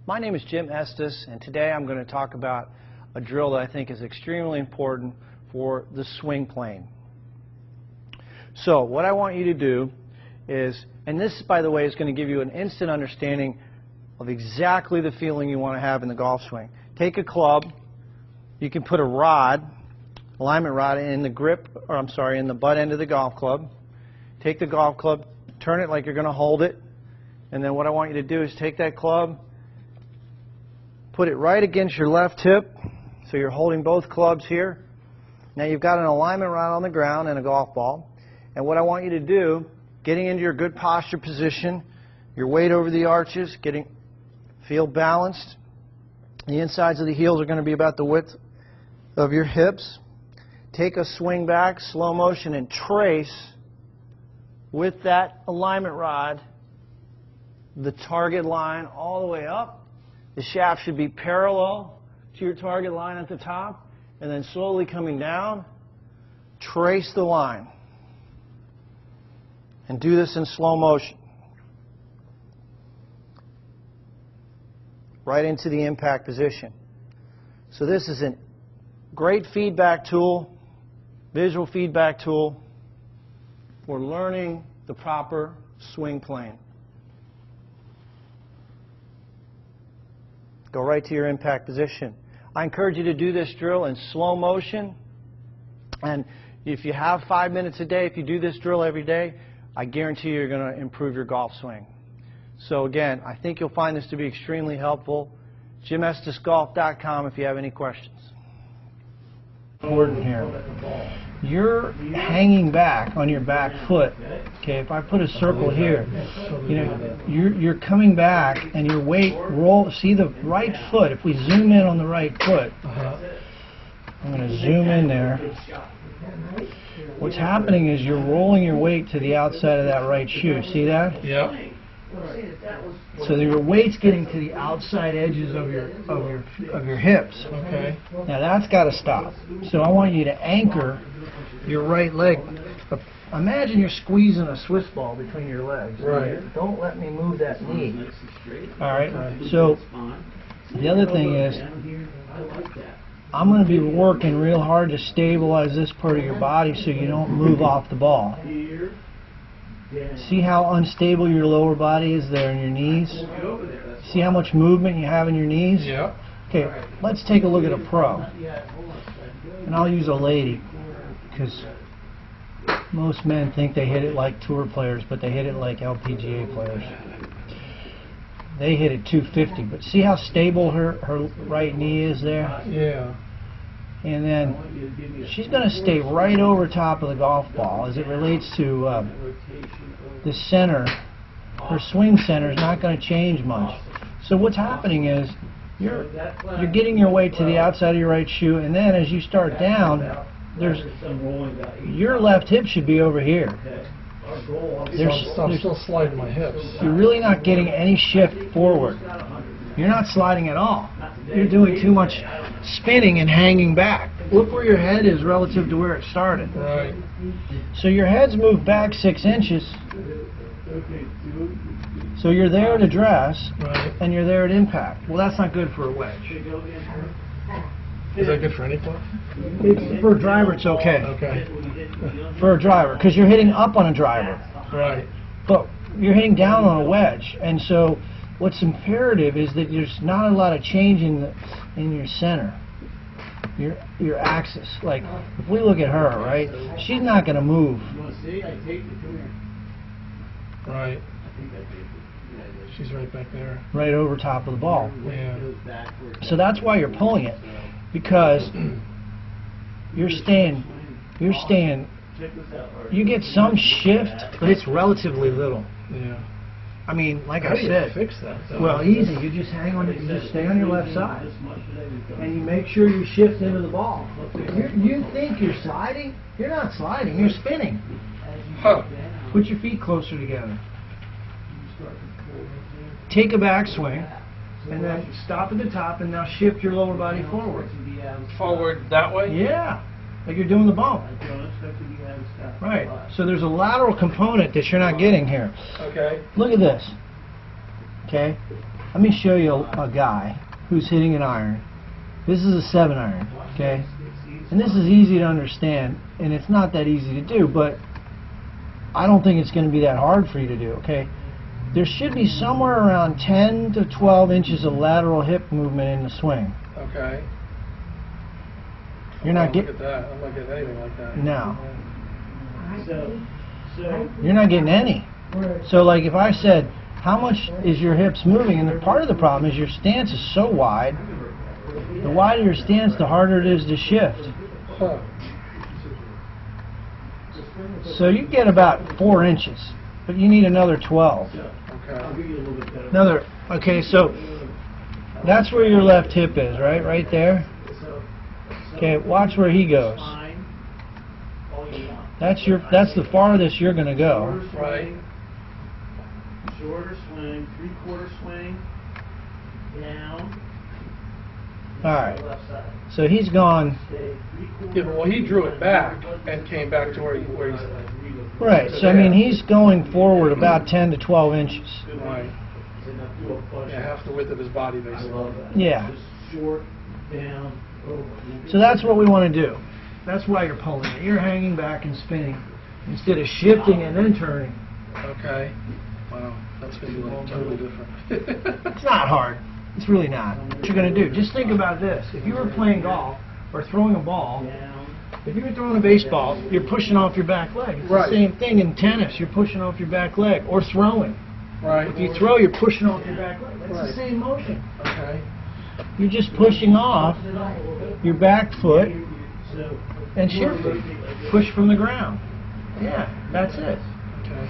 My name is Jim Estes, and today I'm going to talk about a drill that I think is extremely important for the swing plane. So what I want you to do is, and this, by the way, is going to give you an instant understanding of exactly the feeling you want to have in the golf swing. Take a club. You can put a rod, alignment rod, in the grip, or I'm sorry, in the butt end of the golf club. Take the golf club, turn it like you're going to hold it, and then what I want you to do is take that club, put it right against your left hip, so you're holding both clubs here. Now you've got an alignment rod on the ground and a golf ball, and what I want you to do, getting into your good posture position, your weight over the arches, feel balanced. The insides of the heels are going to be about the width of your hips. Take a swing back, slow motion, and trace with that alignment rod the target line all the way up. The shaft should be parallel to your target line at the top, and then slowly coming down, trace the line. And do this in slow motion. Right into the impact position. So this is a great feedback tool, visual feedback tool for learning the proper swing plane. Go right to your impact position. I encourage you to do this drill in slow motion, and if you have 5 minutes a day, if you do this drill every day, I guarantee you're going to improve your golf swing. So again, I think you'll find this to be extremely helpful. JimEstesGolf.com if you have any questions. Important here. You're hanging back on your back foot. Okay, if I put a circle here, you know, you're coming back and your weight roll. See the right foot. If we zoom in on the right foot, I'm going to zoom in there. What's happening is you're rolling your weight to the outside of that right shoe. See that? Yep. So your weight's getting to the outside edges of your hips. Okay. Now that's got to stop. So I want you to anchor your right leg. Imagine you're squeezing a Swiss ball between your legs. Right. Don't let me move that knee. All right. So the other thing is, I'm going to be working real hard to stabilize this part of your body so you don't move off the ball. See how unstable your lower body is there in your knees? See how much movement you have in your knees? Yeah. Okay, let's take a look at a pro. And I'll use a lady, because most men think they hit it like tour players, but they hit it like LPGA players. They hit it 250, but see how stable her right knee is there? Yeah. And then she's going to stay right over top of the golf ball as it relates to the center. Her swing center is not going to change much. So what's happening is you're getting your weight to the outside of your right shoe, and then as you start down, your left hip should be over here. I'm still sliding my hips. You're really not getting any shift forward. You're not sliding at all. You're doing too much spinning and hanging back. Look where your head is relative to where it started. Right. So your head's moved back 6 inches. So you're there at address, Right. and you're there at impact. Well, that's not good for a wedge. Is that good for any club? For a driver, it's okay. Okay. For a driver, because you're hitting up on a driver. Right. But you're hitting down on a wedge, and so what's imperative is that there's not a lot of change in your center, your axis. Like if we look at her, right, she's not going to move. Right. She's right back there. Right over top of the ball. Yeah. So that's why you're pulling it, because you're staying. You get some shift, but it's relatively little. Yeah. I mean, like How I do you said, fix that, though? well, easy. You just hang on. You just stay on your left side, and you make sure you shift into the ball. You think you're sliding? You're not sliding. You're spinning. Huh. Put your feet closer together. Take a backswing, and then stop at the top, and now shift your lower body forward. Forward that way? Yeah, like you're doing the bump. Right. So there's a lateral component that you're not getting here. Okay. Look at this. Okay. let me show you a guy who's hitting an iron. This is a 7-iron, okay? And this is easy to understand, and it's not that easy to do, but I don't think it's going to be that hard for you to do, okay? There should be somewhere around 10 to 12 inches of lateral hip movement in the swing. Okay. You're not Look at that. I'm not getting anything like that. No. You're not getting any. So like if I said, how much is your hips moving? And part of the problem is your stance is so wide. The wider your stance, the harder it is to shift. Huh. So you get about 4 inches, but you need another 12. Okay. Okay, so that's where your left hip is, right? Right there. Okay, watch where he goes. That's the farthest you're going to go. Right. Shorter swing, 3/4 swing, down. All right. So he's gone. Yeah, but well, he drew it back and came back to where he's Right. So I mean, he's going forward about 10 to 12 inches. right. Yeah, half the width of his body, basically. Yeah. Short, down, over. So that's what we want to do. That's why you're pulling it. You're hanging back and spinning instead of shifting and then turning. Okay. Wow, that's going to be like totally different. It's not hard. It's really not. What you're going to do, just think about this. If you were playing golf or throwing a ball, if you were throwing a baseball, you're pushing off your back leg. It's Right. the same thing in tennis. You're pushing off your back leg. Or throwing. Right. If you throw, you're pushing off your back leg. That's Right. the same motion. Okay. You're just pushing off your back foot and shifting. Push from the ground. Yeah, that's it. Okay.